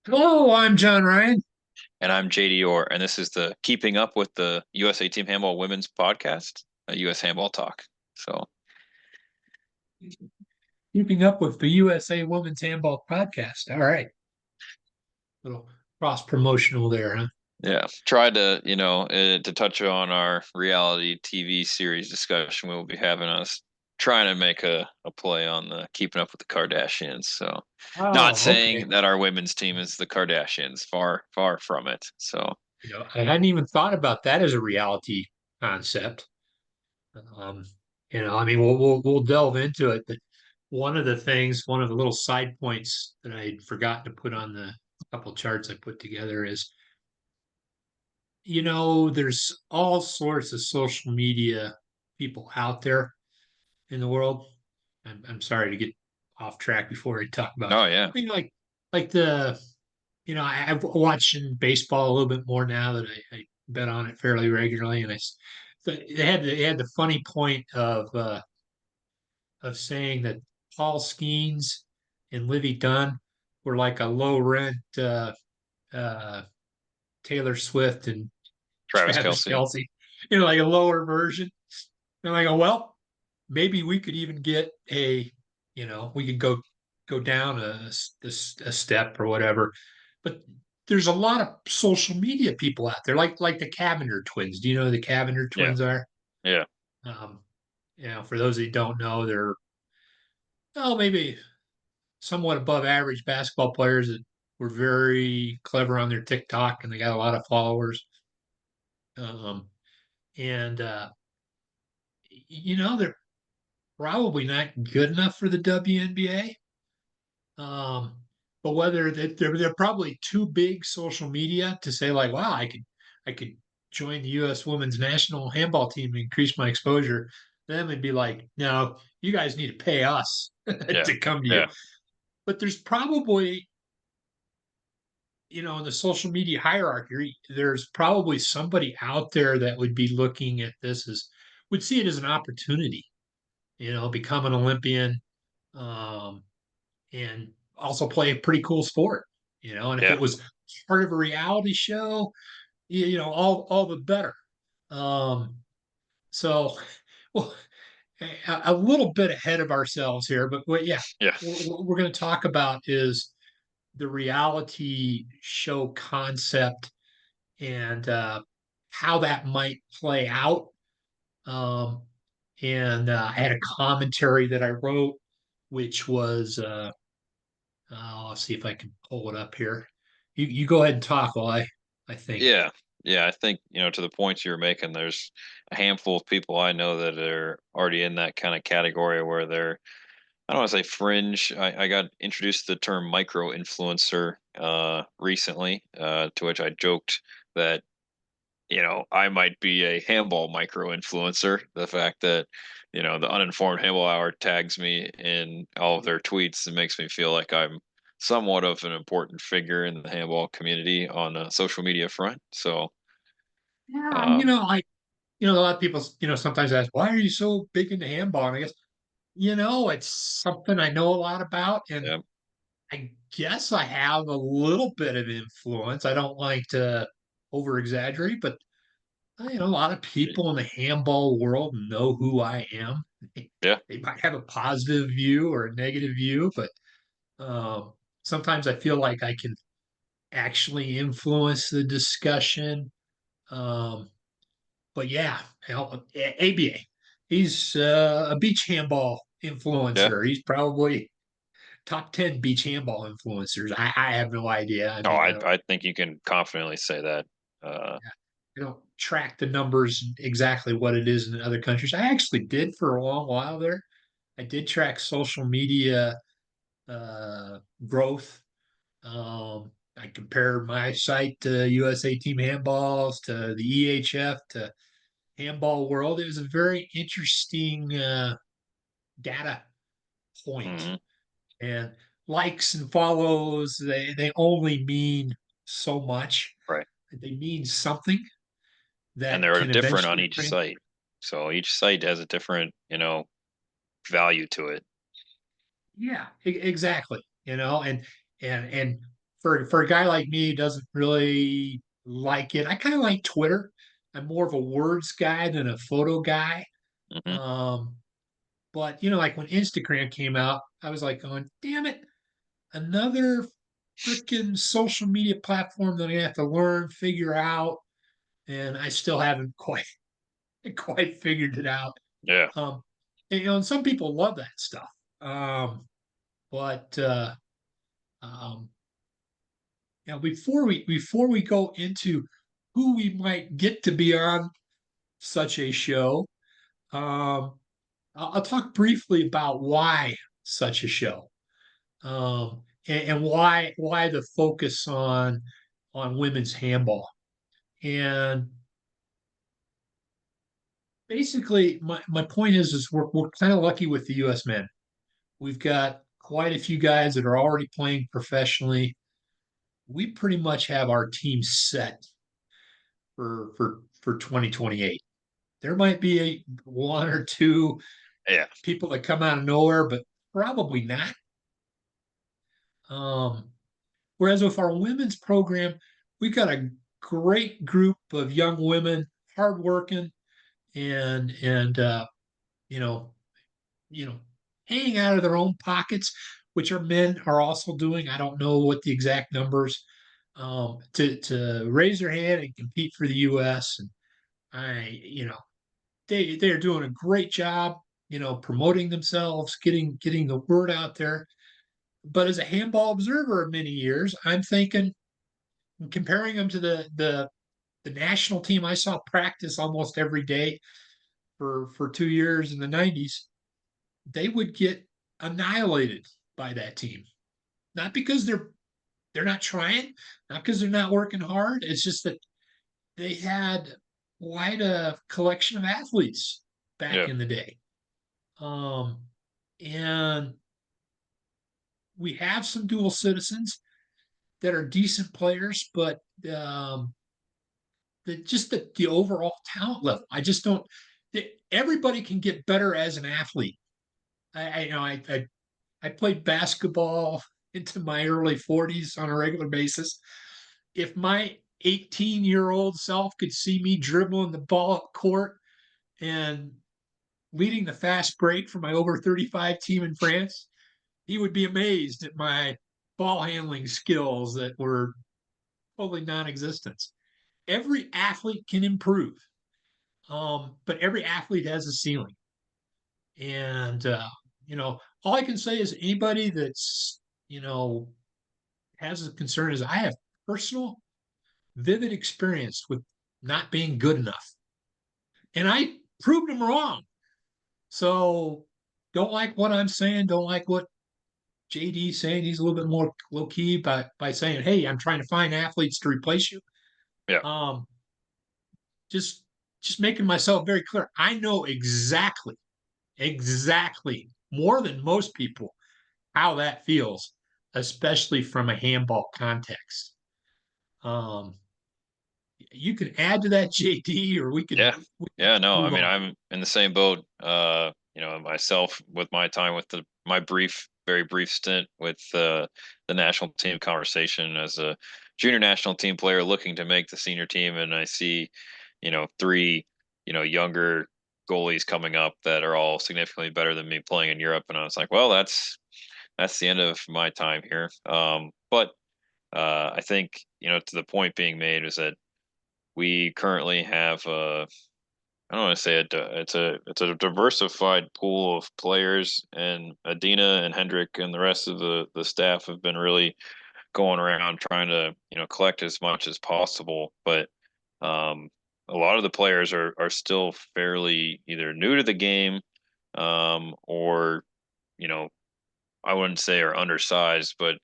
Hello, I'm John Ryan. And I'm JD Orr, and this is the Keeping Up with the USA Team Handball Women's Podcast, a US Handball Talk. So, Keeping up with the USA Women's Handball Podcast. All right, little cross promotional there, huh? yeah, tried to, to touch on our reality TV series discussion we'll be having us trying to make a play on the Keeping Up with the Kardashians. So, not Oh, okay. saying that our women's team is the Kardashians, far, far from it. So, I hadn't even thought about that as a reality concept. Um, I mean, we'll delve into it. But one of the little side points that I'd forgotten to put on the couple charts I put together is, there's all sorts of social media people out there in the world. I'm sorry to get off track before I talk about. oh yeah, Like I've watching baseball a little bit more now that I bet on it fairly regularly, and so they had the funny point of saying that Paul Skeens and Livy Dunn were like a low rent uh, Taylor Swift and Travis Travis Kelsey. Kelsey, like a lower version. And I go, well, maybe we could even get we could go down a step or whatever. But there's a lot of social media people out there, like the Cavender twins. Do you know who the Cavender Yeah, twins are? yeah, Um, for those that don't know, they're maybe somewhat above average basketball players that were very clever on their TikTok and they got a lot of followers. Um, and they're probably not good enough for the WNBA. Um, but whether they're probably too big social media to say like, wow, I could join the U.S. Women's National Handball Team and increase my exposure. Then it'd be like, no, you guys need to pay us yeah, to come to you. yeah, But there's probably, in the social media hierarchy, there's probably somebody out there that would be looking at this as would see it as an opportunity, become an Olympian, um, and also play a pretty cool sport, and if yeah. it was part of a reality show, all the better. Um, so, well, a little bit ahead of ourselves here, but yeah, Yeah. what we're going to talk about is the reality show concept and how that might play out. Um, and I had a commentary that I wrote, which was I'll see if I can pull it up here. You go ahead and talk while I think. Yeah. Yeah. I think, to the points you were making, there's a handful of people I know that are already in that kind of category where they're, I don't want to say fringe. I got introduced to the term micro influencer recently, to which I joked that, I might be a handball micro influencer. The fact that, the uninformed handball hour tags me in all of their tweets and makes me feel like I'm somewhat of an important figure in the handball community on a social media front. So, Yeah, um, a lot of people, sometimes ask, why are you so big into handball? And I guess, it's something I know a lot about, and yeah, I guess I have a little bit of influence. I don't like to over exaggerate, but a lot of people in the handball world know who I am. yeah, They might have a positive view or a negative view, but um, sometimes I feel like I can actually influence the discussion. Um, but yeah, ABA, he's a beach handball yeah. influencer. He's probably top 10 beach handball influencers. I have no idea. I Oh, mean, I think you can confidently say that. Uh, I don't track the numbers exactly what it is in other countries. I actually did for a long while there. I did track social media growth. I compared my site to USA Team Handballs to the EHF to Handball World. It was a very interesting data point. mhm. And likes and follows, they only mean so much. Right. They mean something And that they're can different on eventually each site. So each site has a different, value to it. yeah, exactly. And for a guy like me who doesn't really like it, I kind of like Twitter. I'm more of a words guy than a photo guy. Hmm. Um, but like when Instagram came out, I was like going, damn it, another freaking social media platform that I have to learn, figure out, and I still haven't quite figured it out. Yeah. Um, and some people love that stuff. But um, before we go into who we might get to be on such a show, um, I'll talk briefly about why such a show, and why the focus on women's handball. And basically, my point is we're kind of lucky with the U.S. men. We've got quite a few guys that are already playing professionally. We pretty much have our team set for 2028. There might be one or two Yeah. people that come out of nowhere, but probably not. Whereas with our women's program, we got a great group of young women, hardworking, and you know, you know, hanging out of their own pockets, which our men are also doing. I don't know what the exact numbers, to raise their hand and compete for the U.S. And they are doing a great job, promoting themselves, getting the word out there. But as a handball observer of many years, I'm thinking, comparing them to the national team I saw practice almost every day for 2 years in the '90s, they would get annihilated by that team. Not because they're not trying, not because they're not working hard. It's just that they had quite a collection of athletes back Yeah. in the day. Um, and we have some dual citizens that are decent players, but the overall talent level, I just don't. Everybody can get better as an athlete. I played basketball into my early 40s on a regular basis. If my 18-year-old self could see me dribbling the ball up court and leading the fast break for my over 35 team in France, he would be amazed at my ball handling skills that were totally non-existent. Every athlete can improve, but every athlete has a ceiling. And all I can say is anybody that's has a concern is I have personal, vivid experience with not being good enough, and I proved them wrong. So don't like what I'm saying. Don't like what JD's saying. He's a little bit more low key by saying, "Hey, I'm trying to find athletes to replace you." Yeah. Um, just just making myself very clear. I know exactly more than most people how that feels, especially from a handball context. Um, you can add to that, JD, or we can Yeah. we can Yeah. No, I move mean, on. I'm in the same boat. Myself with my time with my very brief stint with the national team conversation as a junior national team player looking to make the senior team, and I see, three, younger goalies coming up that are all significantly better than me playing in Europe, and I was like, well, that's the end of my time here. But I think to the point being made is that we currently have I don't want to say it's a diversified pool of players, and Adina and Hendrick and the rest of the staff have been really going around trying to collect as much as possible. But um, a lot of the players are still fairly either new to the game, or you know I wouldn't say are undersized, but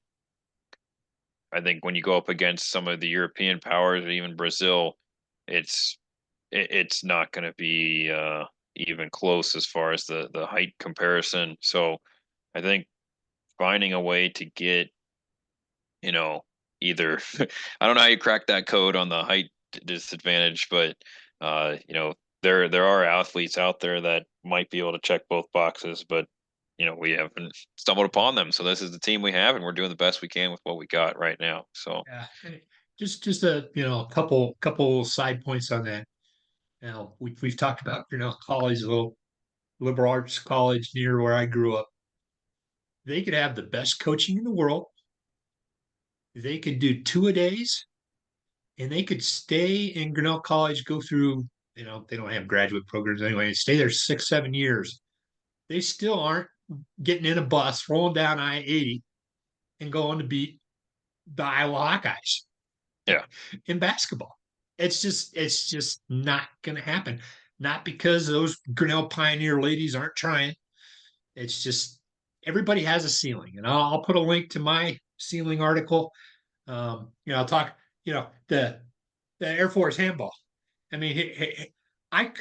I think when you go up against some of the European powers, or even Brazil, it's it's not going to be even close as far as the height comparison. So I think finding a way to get, you know, either I don't know how you crack that code on the height disadvantage, but there are athletes out there that might be able to check both boxes, but we haven't stumbled upon them. So this is the team we have, and we're doing the best we can with what we got right now. So Yeah. Just a couple side points on that. Now we've talked about college, a little liberal arts college near where I grew up. They could have the best coaching in the world. They could do two a days, and they could stay in Grinnell College, go through. They don't have graduate programs anyway. Stay there 6, 7 years. They still aren't getting in a bus, rolling down I-80, and going to beat the Iowa Hawkeyes yeah, in basketball. It's just not going to happen. Not because those Grinnell Pioneer ladies aren't trying. It's just everybody has a ceiling, and I'll put a link to my ceiling article. I'll talk. The Air Force handball. I mean, I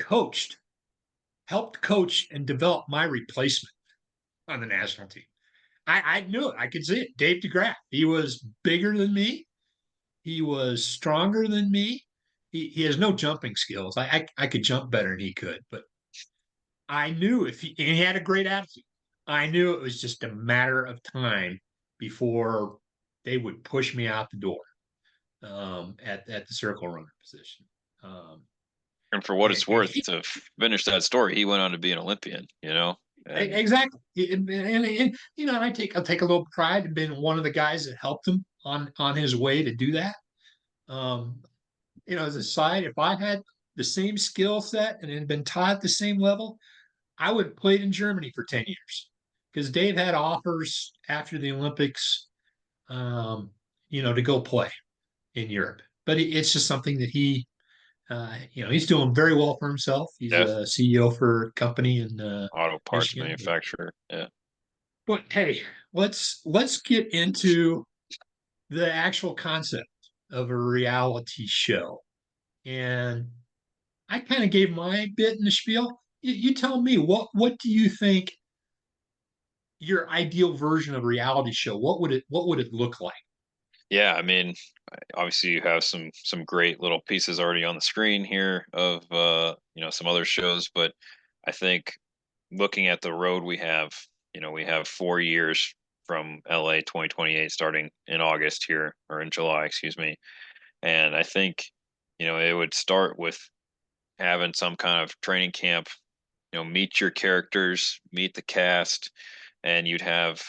helped coach, and develop my replacement on the national team. I knew it. I could see it. Dave DeGraff. He was bigger than me. He was stronger than me. He has no jumping skills. I could jump better than he could, but I knew and he had a great attitude. I knew it was just a matter of time before they would push me out the door at the circle runner position. Um, and for what and, it's and worth, to finish that story, he went on to be an Olympian. And exactly. I'll take a little pride in being one of the guys that helped him on his way to do that. Um, as a side, if I had the same skill set and had been taught at the same level, I would have played in Germany for 10 years because Dave had offers after the Olympics, to go play in Europe. But it's just something that he's doing very well for himself. He's yeah, a CEO for a company in auto parts Michigan. manufacturer. Yeah. But hey, let's get into the actual concept of a reality show. And I kind of gave my bit in the spiel. You tell me what do you think your ideal version of a reality show? What would it look like? Yeah, I mean, obviously you have some great little pieces already on the screen here of some other shows, but I think looking at the road we have 4 years from LA 2028 starting in August here, or in July, excuse me. And I think, it would start with having some kind of training camp, meet your characters, meet the cast, and you'd have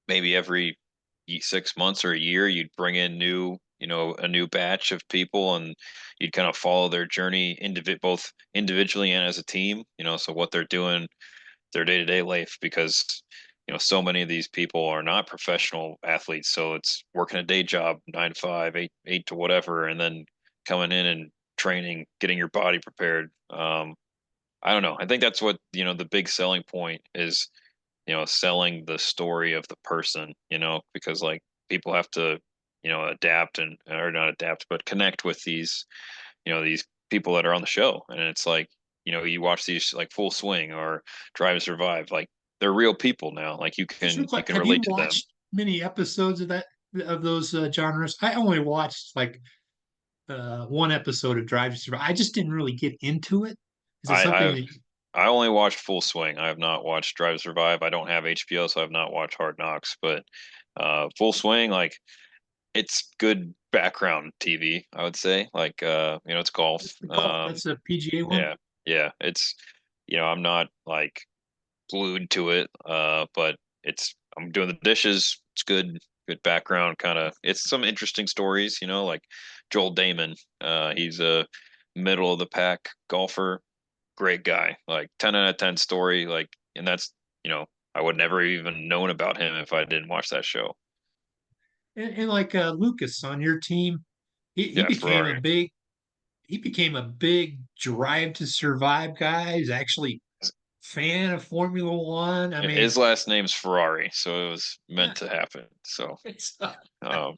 maybe every 6 months or a year, you'd bring in a new batch of people, and you'd kind of follow their journey both individually and as a team, so what they're doing, their day-to-day life, because so many of these people are not professional athletes, so it's working a day job, 9 to 5, eight to whatever, and then coming in and training, getting your body prepared. I don't know. I think that's what, the big selling point is, selling the story of the person, because like people have to, adapt or not adapt, but connect with these people that are on the show. And it's like, you watch these like Full Swing or Drive to Survive, like they're real people now. Like you Just real can you quick, can have you relate to them. watched many episodes of those genres? I only watched like one episode of Drive to Survive. I just didn't really get into it. Is it I something I've that I only watched Full Swing. I have not watched Drive to Survive. I don't have HBO, so I've not watched Hard Knocks. But Full Swing, like it's good background TV, I would say. Like it's golf. that's the PGA one? Yeah, yeah. It's I'm not like glued to it, but I'm doing the dishes. It's good background kind of. It's some interesting stories, like Joel Damon. He's a middle of the pack golfer, great guy, like 10 out of 10 story, like, and that's, I would never even known about him if I didn't watch that show. And like Lucas on your team, he Yeah, became Ferrari. he became a big Drive to Survive guy. He's actually fan of Formula One. I mean, His last name's Ferrari, so it was yeah, meant to happen. So, it's um,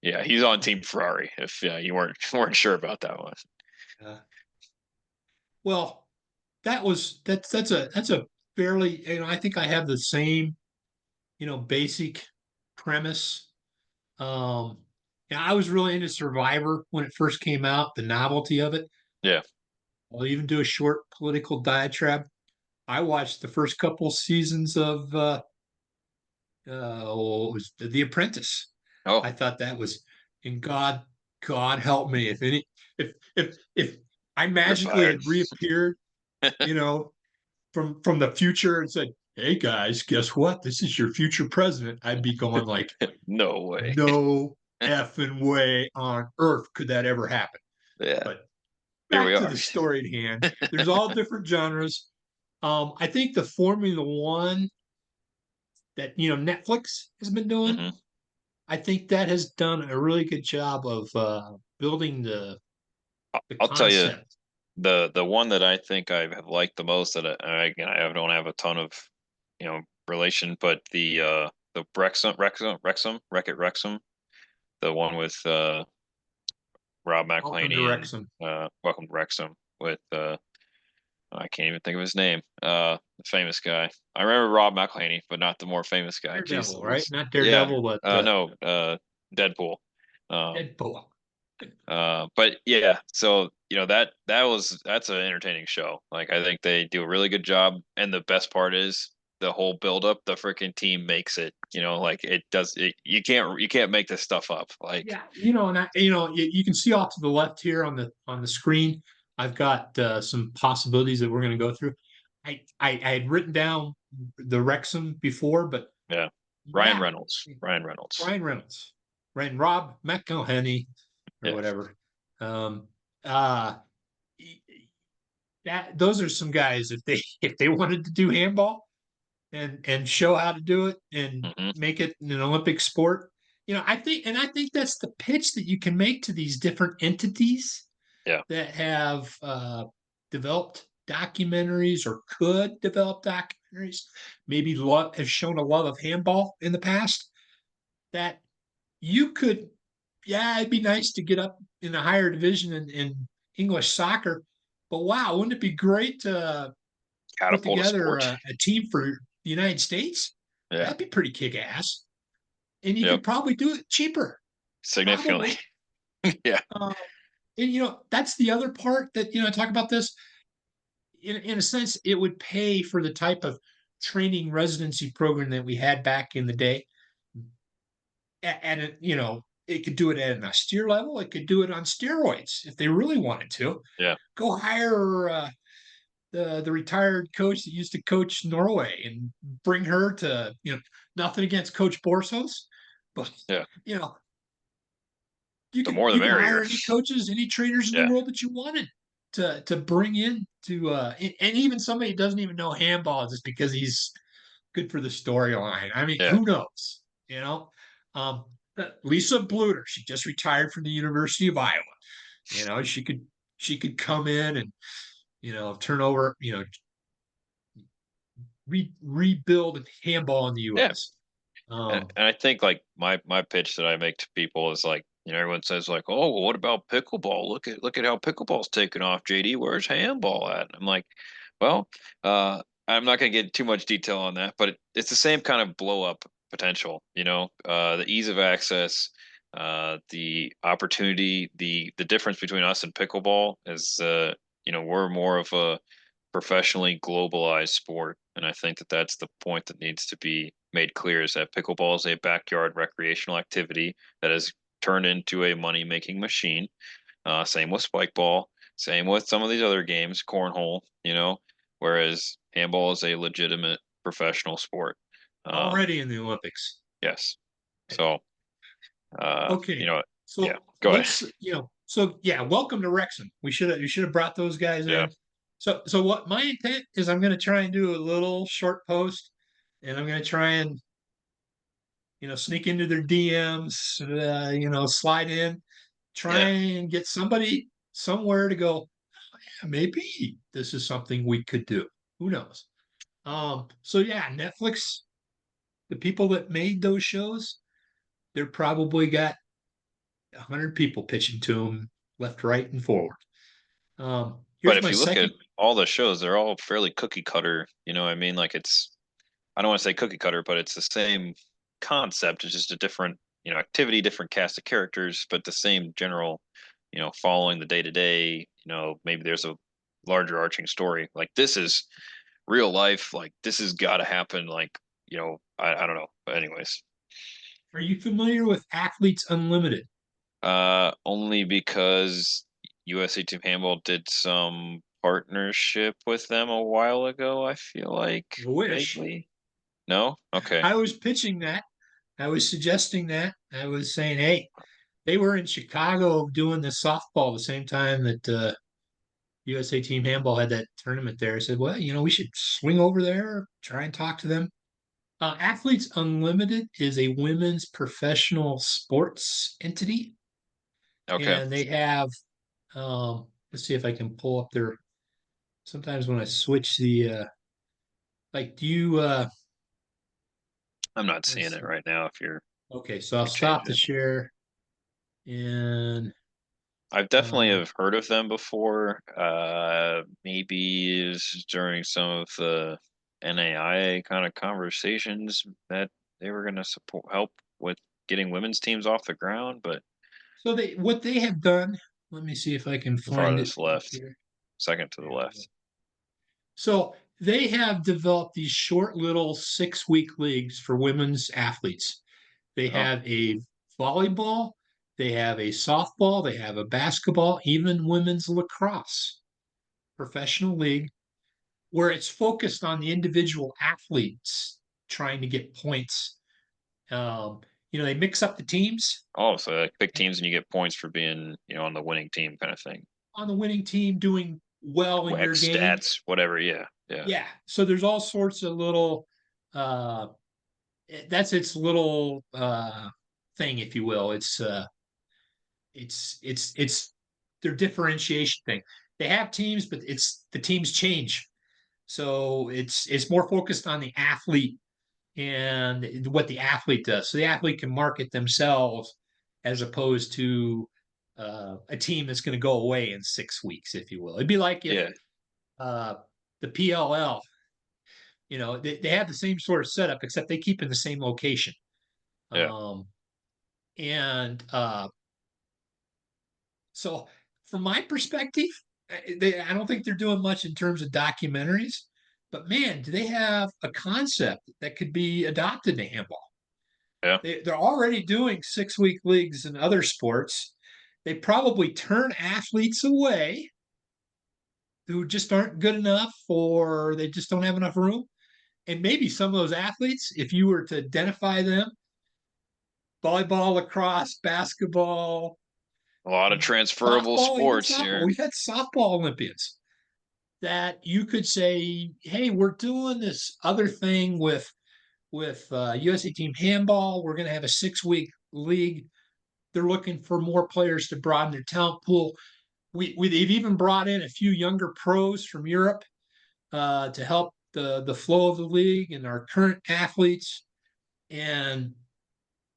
yeah, he's on Team Ferrari. If you weren't sure about that one. uh, well, that's a fairly I think I have the same basic premise. Um, yeah, I was really into Survivor when it first came out, the novelty of it. Yeah, I'll even do a short political diatribe. I watched the first couple seasons of it was The Apprentice. Oh, I thought that was, and God help me if any, if I you're magically fired. had reappeared, you know, from the future and said, "Hey guys, guess what? This is your future president." I'd be going like, No way. "No effing way on earth could that ever happen." Yeah, But here we back to are. the story at hand. There's all different genres. I think the Formula One that Netflix has been doing, Hmm. I think that has done a really good job of building the I'll tell you concept. the one that I think I have liked the most that again I don't have a ton of relation, but the Wreck-It Wrexham, the one with Rob Welcome to McElhaney and Wrexham. Welcome to Wrexham with I can't even think of his name. The famous guy. I remember Rob McElhaney, but not the more famous guy. Jeez Daredevil, right? Louise. Not Yeah. Daredevil, but No. Deadpool. Um, Deadpool. but yeah, so that's an entertaining show. Like I think they do a really good job, and the best part is the whole build up. The freaking team makes it. Like it does. You can't make this stuff up. Like Yeah, and you can see off to the left here on the screen. I've got some possibilities that we're going to go through. I had written down the Wrexham before, but yeah, Ryan yeah, Reynolds. Ryan Reynolds. Ryan Reynolds, right? Rob McElhenney or Yeah. whatever. Um, uh, that those are some guys if they wanted to do handball and show how to do it and Hmm. make it an Olympic sport. I think that's the pitch that you can make to these different entities Yeah. that have developed documentaries or could develop documentaries, maybe have shown a love of handball in the past. That you could, yeah, it'd be nice to get up in a higher division in English soccer, but wow, wouldn't it be great to put Catapult a together sport. a team for the United States? Yeah. That'd be pretty kick ass. And you Yep. could probably do it cheaper, Significantly. probably. Yeah. Uh, and that's the other part that I talk about this. In a sense, it would pay for the type of training residency program that we had back in the day. It could do it at an austere level. It could do it on steroids if they really wanted to. Yeah. Go hire the retired coach that used to coach Norway and bring her to nothing against Coach Borsos, but Yeah. you know you The could more the you could merrier. hire any coaches, any trainers in the Yeah. world that you wanted to bring in to and even somebody who doesn't even know handball just because he's good for the storyline. I mean, Yeah. who knows? You know, um, Lisa Bluter, she just retired from the University of Iowa. She could come in and turn over, rebuild handball in the Yeah. U.S. And, Um, and I think like my pitch that I make to people is like, everyone says like, oh, well, what about pickleball? Look at how pickleball's taken off. JD, where's handball at? I'm like, well, I'm not going to get too much detail on that, but it's the same kind of blow up potential, the ease of access, the opportunity, the difference between us and pickleball is, we're more of a professionally globalized sport. And I think that that's the point that needs to be made clear is that pickleball is a backyard recreational activity that has turned into a money making machine. Same with spike ball, same with some of these other games, cornhole, whereas handball is a legitimate professional sport. Um, already in the Olympics. yes. So, Okay, yeah, so go ahead. welcome to Wrexham. We should have brought those guys Yeah. in. So what my intent is, I'm going to try and do a little short post, and I'm going to try and sneak into their DMs, slide in, try Yeah. and get somebody somewhere to go. "Yeah, maybe this is something we could do. Who knows?" So yeah, Netflix, the people that made those shows, they're probably got 100 people pitching to them left, right, and forward. But Here's if my you look at second. all the shows, they're all fairly cookie cutter. You know what I mean? Like I don't want to say cookie cutter, but it's the same concept. It's just a different, activity, different cast of characters, but the same general, following the day to day. Maybe there's a larger arching story. Like this is real life, like this has got to happen. Like, I don't know. But anyways, Are you familiar with Athletes Unlimited? only because USA Team Handball did some partnership with them a while ago. I feel like I wish. vaguely. No? Okay. I was pitching that. I was suggesting that. I was saying, hey, they were in Chicago doing the softball the same time that USA Team Handball had that tournament there. I said, well, we should swing over there, try and talk to them. Athletes Unlimited is a women's professional sports entity, Okay. and they have. Let's see if I can pull up their. Sometimes when I switch the, like, do you? I'm not seeing Let's it see. right now if you're Okay, so I'll you change stop the it. share, and I've definitely uh, have heard of them before. Maybe is during some of the NAIA kind of conversations that they were going to support help with getting women's teams off the ground, but so what they have done. Let me see if I can find it farthest left, here. second to the There we go. left. So they have developed these short little 6-week leagues for women's athletes. They Oh, have a volleyball, they have a softball, they have a basketball, even women's lacrosse professional league where it's focused on the individual athletes trying to get points. Um, they mix up the teams so like pick teams and you get points for being, on the winning team kind of thing. on the winning team doing well in your X game. stats, whatever. Yeah, yeah, Yeah. So there's all sorts of little uh that's its little thing, if you will. It's their differentiation thing. They have teams, but it's the teams change. So it's more focused on the athlete and what the athlete does. So the athlete can market themselves as opposed to a team that's going to go away in 6 weeks, if you will. It'd be like if yeah, uh, the PLL, they have the same sort of setup, except they keep in the same location. yeah, Um, and so, from my perspective, I don't think they're doing much in terms of documentaries, but man, do they have a concept that could be adopted to handball? yeah. They're already doing 6-week leagues in other sports. They probably turn athletes away who just aren't good enough or they just don't have enough room. And maybe some of those athletes, if you were to identify them, volleyball, lacrosse, basketball, A lot of transferable softball, even sports softball. here. We've had softball Olympians that you could say, "Hey, we're doing this other thing with USA Team Handball. We're going to have a 6-week league. They're looking for more players to broaden their talent pool. They've even brought in a few younger pros from Europe to help the flow of the league and our current athletes. And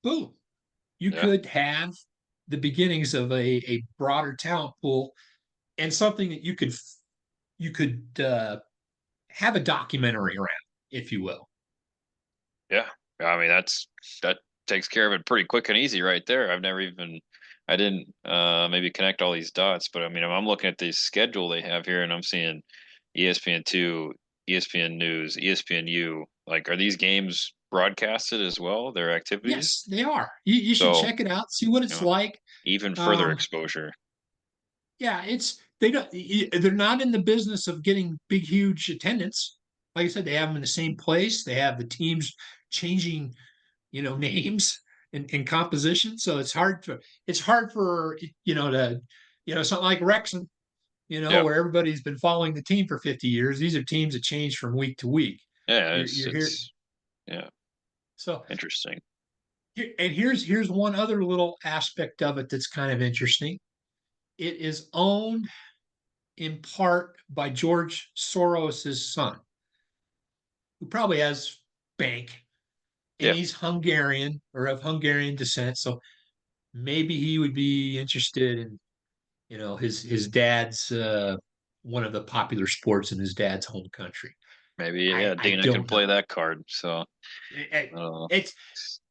boom, you Yeah, could have the beginnings of a broader talent pool and something that you could have a documentary around, if you will. yeah. I mean, that takes care of it pretty quick and easy right there. I didn't maybe connect all these dots, but I mean, I'm looking at the schedule they have here, and I'm seeing ESPN2, ESPN News, ESPNU. Like, are these games broadcasted as well? Their activities? Yes, they are. You should So, check it out, see what you it's know, like. even further Um, exposure. yeah, they're not in the business of getting big, huge attendance. Like I said, they have them in the same place. They have the teams changing, names and composition. So it's hard for to something like Wrexham, Yeah, where everybody's been following the team for 50 years. These are teams that change from week to week. yeah. You're here. Yeah, So interesting. and here's one other little aspect of it that's kind of interesting. It is owned in part by George Soros's son, who probably has bank, and Yeah, he's Hungarian or of Hungarian descent. So maybe he would be interested in, his dad's one of the popular sports in his dad's home country. maybe. I Yeah, I Dana can don't play know. that card. So, It, uh, it's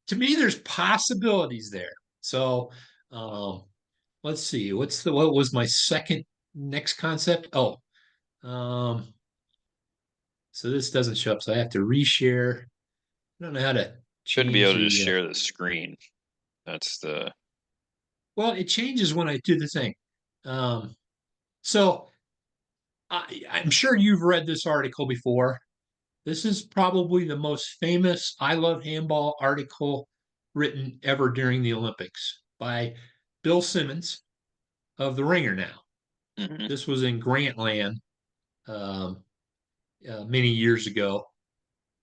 to me, there's possibilities there. So um, let's see. What was my second next concept? Oh, um, So this doesn't show up. So I have to reshare. I don't know how to Shouldn't be change able to just the. share the screen. That's the Well, it changes when I do the thing. Um, so I'm sure you've read this article before. This is probably the most famous I Love Handball article written ever during the Olympics by Bill Simmons of The Ringer now. mhm, This was in Grantland um, many years ago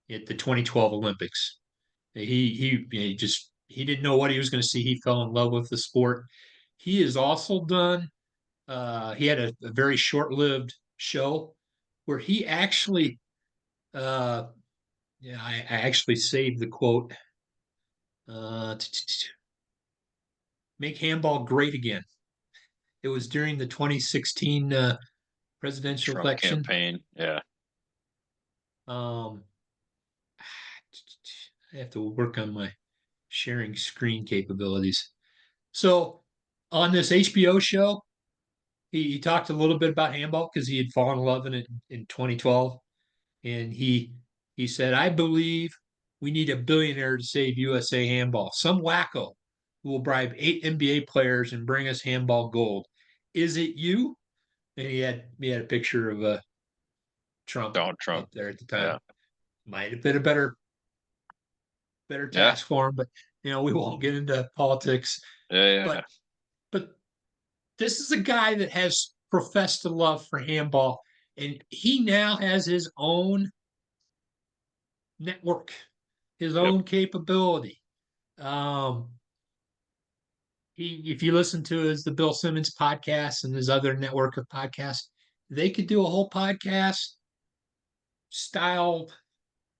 at the 2012 Olympics. He didn't know what he was going to see. He fell in love with the sport. He has also done. He had a very short-lived show where he actually. Yeah, I actually saved the quote. Uh, Make handball great again. It was during the 2016 presidential Trump election. campaign. Yeah. Um, I have to work on my sharing screen capabilities. So on this HBO show, he talked a little bit about handball because he had fallen in love in it in 2012, and he said, "I believe we need a billionaire to save USA handball. Some wacko who will bribe 8 NBA players and bring us handball gold. Is it you?" And he had a picture of Trump Donald Trump. up there at the Yeah. time. Might have been a better Yeah. task for him, but we won't get into politics. Yeah. Yeah. But but this is a guy that has professed a love for handball, and he now has his own network, his Yep. own capability. Um, if you listen to the Bill Simmons podcast and his other network of podcasts, they could do a whole podcast style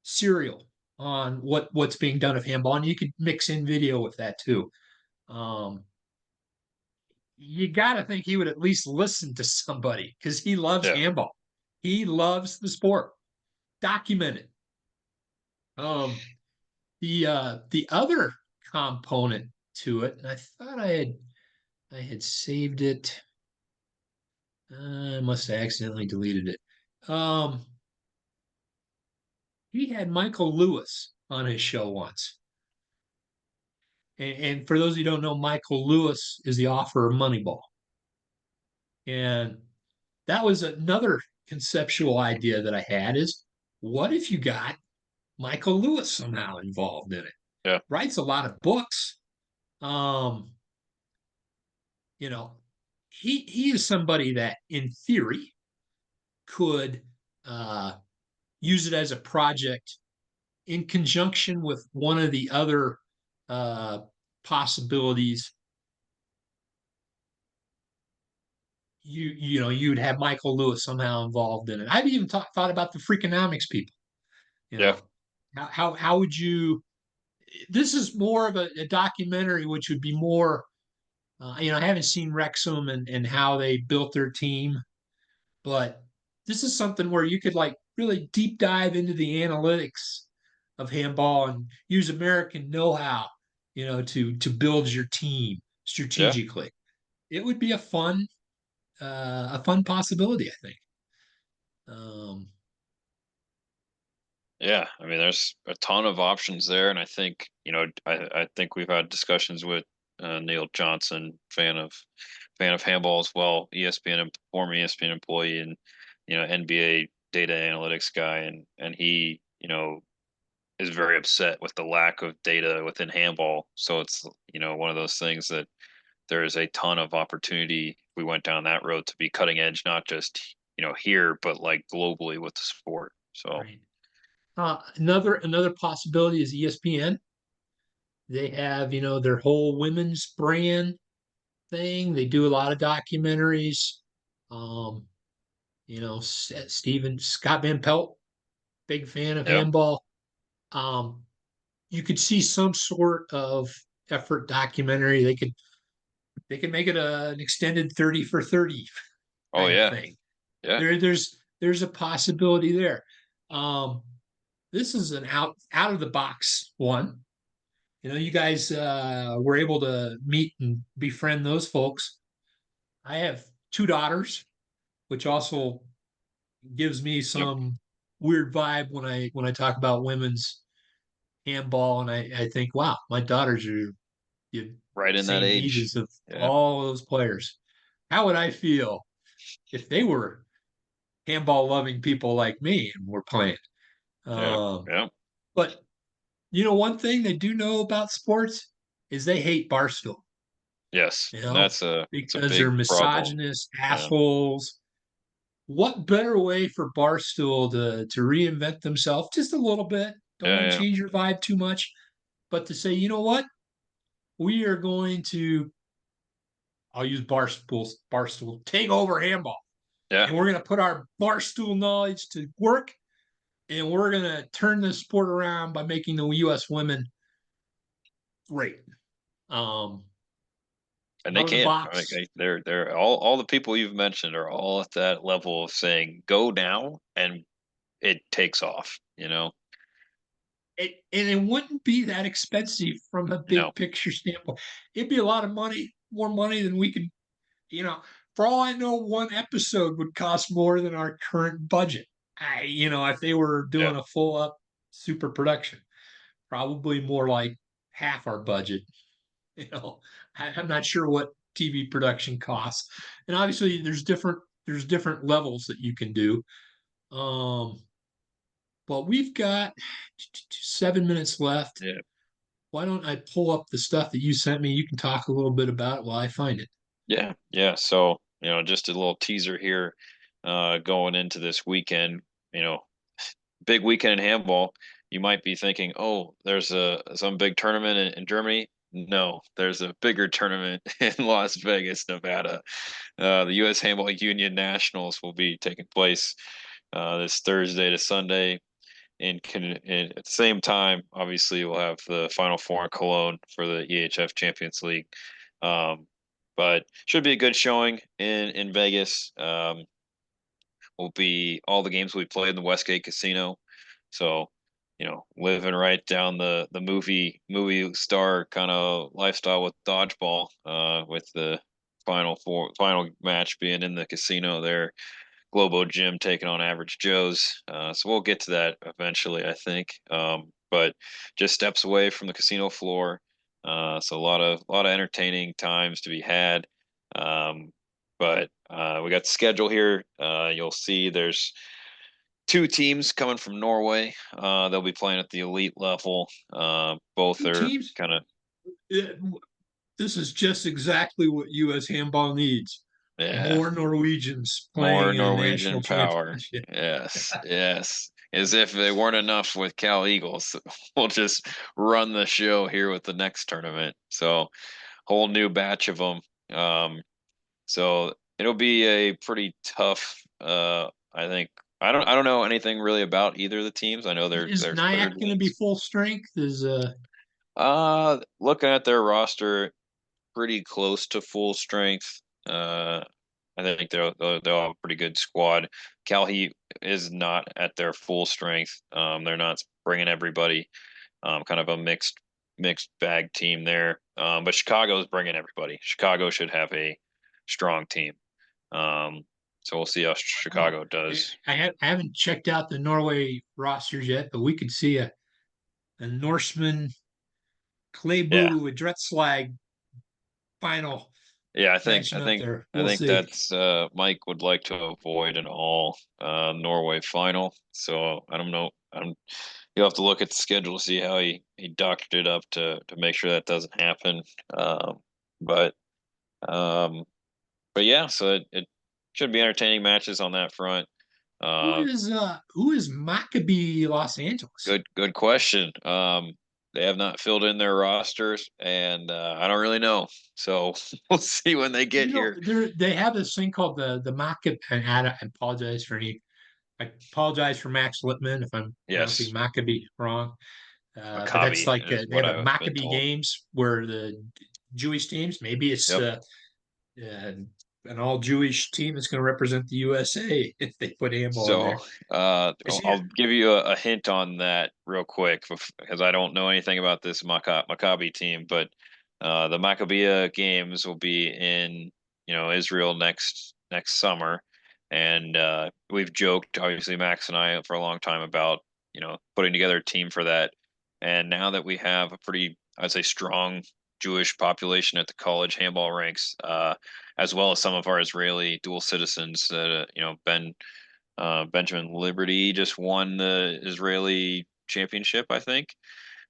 serial on what's being done of handball, and you could mix in video with that too. Um, you got to think he would at least listen to somebody because he loves Yeah. handball. He loves the sport. Document it. Um, the other component to it, and I thought I had saved it. I must have accidentally deleted it. He had Michael Lewis on his show once. And for those of you who don't know, Michael Lewis is the author of Moneyball. And that was another conceptual idea that I had is what if you got Michael Lewis somehow involved in it? Yeah. Writes a lot of books. Um, you know, he is somebody that in theory could uh, use it as a project in conjunction with one of the other uh, possibilities. You'd have Michael Lewis somehow involved in it. I've even thought about the Freakonomics people. You Yeah. know, how would you? This is more of a documentary, which would be more. I haven't seen Wrexham and how they built their team, but this is something where you could like really deep dive into the analytics of handball and use American know-how, to build your team Yeah. strategically. It would be a fun possibility, I think. Um, Yeah. I mean, there's a ton of options there, and I think I think we've had discussions with Neil Johnson, fan of handball as well, ESPN former ESPN employee, and NBA data analytics guy, and he is very upset with the lack of data within handball. So it's one of those things that there is a ton of opportunity if we went down that road to be cutting edge, not just here, but like globally with the sport. So right. Another possibility is ESPN. They have, their whole women's brand thing. They do a lot of documentaries. Um, Stephen Scott Van Pelt, big fan of yeah, handball. Um, you could see some sort of effort documentary. They could make it an extended 30 for 30 oh kind of yeah, thing. yeah, There's a possibility there. Um, this is an out of the box one. You guys were able to meet and befriend those folks. I have two daughters, which also gives me yep, some weird vibe when I talk about women's handball, and I think, wow, my daughters are the Right in that same age. ages of Yeah. all those players. How would I feel if they were handball loving people like me and were playing? Yeah. Um, Yeah. but one thing they do know about sports is they hate Barstool, Yes. you And know, it's a because they're big problem. misogynist Yeah. assholes. What better way for Barstool to reinvent themselves just a little bit? Don't Yeah. want to Yeah. change your vibe too much, but to say, you know what? We are going to, I'll use Barstool, take over handball. Yeah. And we're going to put our Barstool knowledge to work. And we're going to turn this sport around by making the U.S. women great. Um, And they out of the can. I mean, box. they're all the people you've mentioned are all at that level of saying go now and it takes off, you know? And it wouldn't be that expensive from a No. big picture standpoint. It'd be a lot of money, more money than we could, you know, for all I know, one episode would cost more than our current budget. If they were Yeah. doing a full up super production, probably more like half our budget. You know, I'm not sure what TV production costs, and obviously there's different levels that you can do. Um, but we've got 7 minutes left. Yeah. Why don't I pull up the stuff that you sent me? You can talk a little bit about it while I find it. Yeah. Yeah. So, just a little teaser here, going into this weekend, you know, big weekend in handball. You might be thinking, oh, there's some big tournament in Germany. No, there's a bigger tournament in Las Vegas, Nevada. The US Handball Union Nationals will be taking place this Thursday to Sunday. At the same time, obviously, we'll have the Final Four in Cologne for the EHF Champions League. Um, but should be a good showing in Vegas. Will be all the games we played in the Westgate Casino. So, living right down the movie star kind of lifestyle with dodgeball, with the final match being in the casino there. Globo Gym taking on Average Joe's. So we'll get to that eventually, I think. But just steps away from the casino floor. So a lot of entertaining times to be had. Um, but we got the schedule here. You'll see there's two teams coming from Norway. They'll be playing at the elite level. Both Two are teams. kind of This is just exactly what U.S. handball needs. yeah. More Norwegians More playing in a national Norwegian power. championship. Yes, yes. As if they weren't enough with Cal Eagles, we'll just run the show here with the next tournament. So, whole new batch of them. So it'll be a pretty tough. I think I don't know anything really about either of the teams. I know Is they're Nyack third going to be leagues. full strength? Looking at their roster, pretty close to full strength. I think they'll have a pretty good squad. Cal Heat is not at their full strength. They're not bringing everybody. Kind of a mixed bag team there. But Chicago's bringing everybody. Chicago should have a strong team. Um, so we'll see how Wow. Chicago does. I haven't checked out the Norway rosters yet, but we could see a Norseman Yeah, Klebu with Dretslag final yeah. matching I up think there. I We'll think see. that's Mike would like to avoid an all Norway final. So I don't know. You'll have to look at the schedule to see how he doctored it up to make sure that doesn't happen. Um, but um, but yeah, so it should be entertaining matches on that front. Who Uh, is uh who is Maccabi Los Angeles? good question. They have not filled in their rosters, and I don't really know. So we'll see when they get here. They have this thing called the Maccabi. And I apologize for Max Littman if I'm pronouncing Yes, Maccabi wrong. But that's Maccabi like is they what have a I've been Maccabi told. games where the Jewish teams, maybe it's Yep. uh, an all Jewish team that's going to represent the USA if they put handball in So there. I'll give you a hint on that real quick because I don't know anything about this Maccabi team, but the Maccabia games will be in Israel next summer. And we've joked, obviously, Max and I, for a long time about putting together a team for that. And now that we have a pretty, I'd say, strong Jewish population at the college handball ranks, as well as some of our Israeli dual citizens. Benjamin Liberty just won the Israeli championship, I think.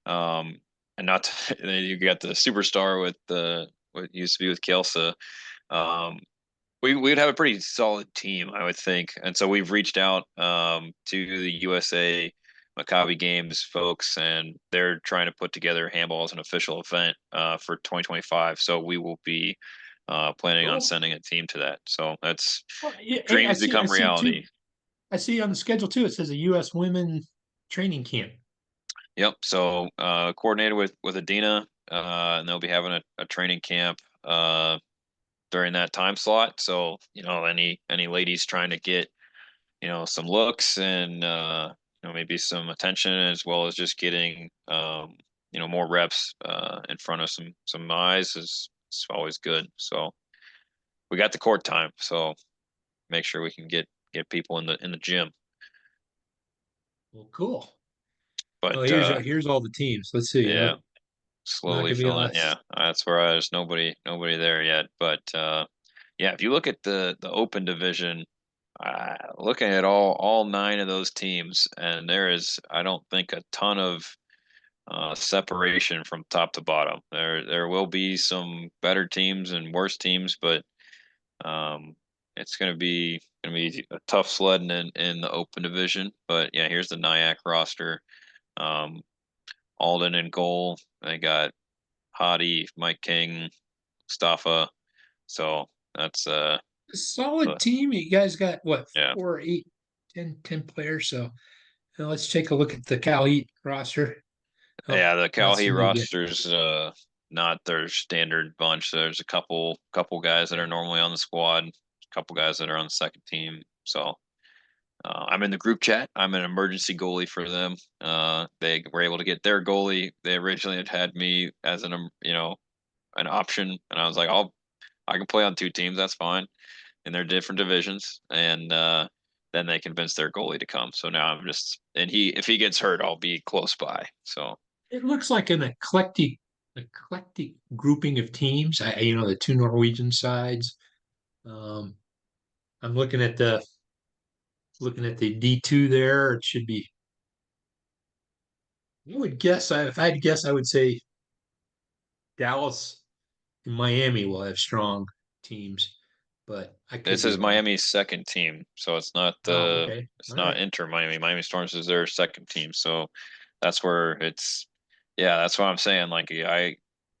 Um, and not to, you got the superstar with the what used to be with Kelsa. Um, we'd have a pretty solid team, I would think. And so we've reached out to the USA Maccabi Games folks, and they're trying to put together handball as an official event for 2025. So we will be planning on Cool. sending a team to that. So that's Well, yeah, hey, dreams I become see too. reality. I see on the schedule too. It says a U.S. women training camp. Yep. So coordinated with Adina, and they'll be having a training camp during that time slot. So any ladies trying to get some looks and maybe some attention, as well as just getting more reps in front of some eyes is always good. So we got the court time, so make sure we can get people in the gym. Well, cool. But Oh, here's all the teams. Let's see. yeah, Not slowly gonna be filling. less. Yeah, that's where there's nobody there yet. But yeah, if you look at the open division, looking at all nine of those teams, and there is, I don't think, a ton of separation from top to bottom. There will be some better teams and worse teams, but um, it's gonna be a tough sledding in the open division. But yeah, here's the Nyack roster. Um, Alden in goal. They got Hottie, Mike King, Staffa. So that's A solid uh, team. You guys got what, yeah. 4, 8, 10 players. So now let's take a look at the Cal Heat roster. Oh, Yeah, the not Calhoun so new yet. roster's not their standard bunch. There's a couple guys that are Okay. normally on the squad, a couple guys that are on the second team. So I'm in the group chat. I'm an emergency goalie for them. They were able to get their goalie. They originally had me as an option, and I was like, I can play on two teams. That's fine. And they're different divisions, and then they convinced their goalie to come. So now I'm just, and if he gets hurt, I'll be close by. So It looks like an eclectic grouping of teams. The two Norwegian sides. Um, I'm looking at the D2 there. It should be. I would guess. If I had to guess, I would say Dallas and Miami will have strong teams, but I could this be is wrong. Miami's second team, so Oh, okay. it's All not right. Inter Miami. Miami Storms is their second team, so that's where it's. Yeah, that's what I'm saying. Like I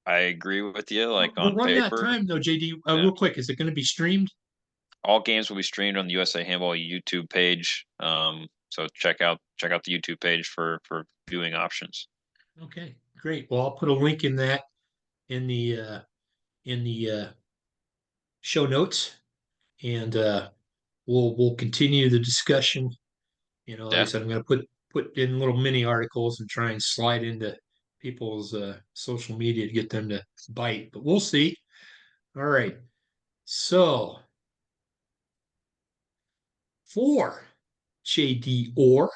agree with you. Like Well, on run that paper, time though, JD. yeah, Real quick, is it going to be streamed? all games will be streamed on the USA Handball YouTube page. So check out the YouTube page for viewing options. Okay, great. Well, I'll put a link in that in the show notes, and we'll continue the discussion. Like I Yeah, said, I'm going to put in little mini articles and try and slide into people's social media to get them to bite. But we'll see. All right. So for JD Orr,